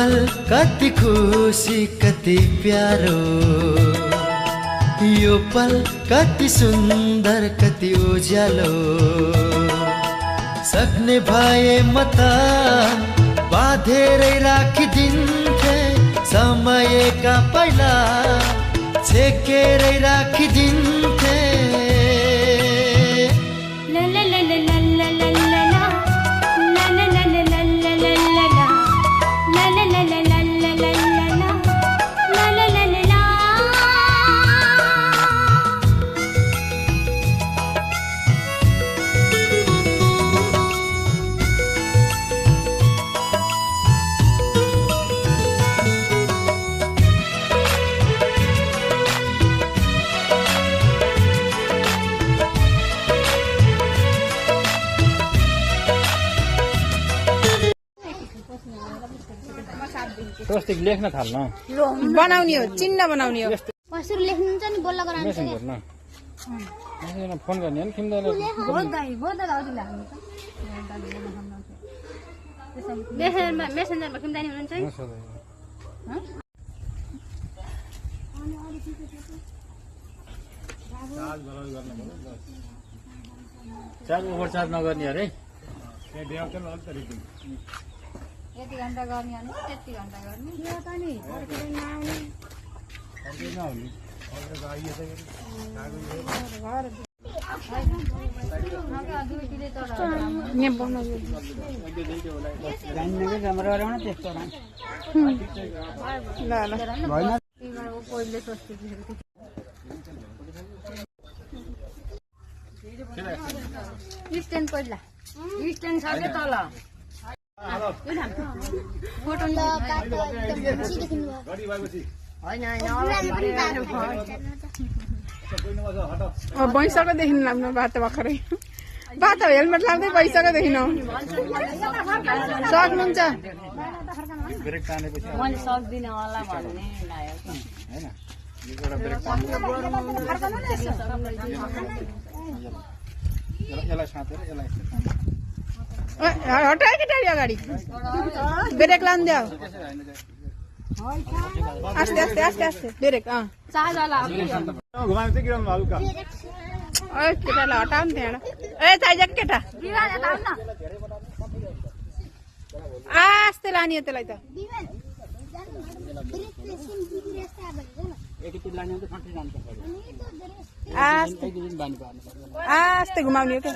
पल कति खुसी कति प्यारो, यो पल कति सुन्दर कति उज्यालो। सक्ने भए म त बाँधेरै राखिदिन्थे, समयका पहिला छेकेरै राखिदिन्थे। स्वस्तिक लेख्न थाल्न बनाउने हो, चिन्ह बनाउने हो। कसरी लेख्नुहुन्छ नि बोल्ला गराउनु मेसेज गर्न मेसेजमा फोन गर्ने हैन किन्दैन मेसेन्जरमा किन्दैन हुनुहुन्छ है। चार्ज ओभरचार्ज नगर्ने अरे। यति घण्टा गर्ने अनि त्यति घण्टा गर्ने यो त नि स्ट्यान्ड पहिला स्ट्यान्ड छ के तल भइसकेदेखि लाग्नु बाटो भर्खरै बाटो हेलमेट लाग्दै भइसकेदेखि सक्नुहुन्छ। ब्रेक तानेपछि मैले सक्दिनँ होला भन्ने लाग्यो हैन, एउटा ब्रेक यसलाई साथेर यसलाई हटायो केटारी अगाडि ब्रेक लान्दै आस्ते आस्ते आस्ते आस्ते ब्रेक घुमायो चाहिँ गिराउनु हल्का केटालाई हटाउ नि त्यहाँबाट। ए चाहिन्छ केटा आस्ते लाने हो त्यसलाई त आस्ते घुमाउने हो क्या।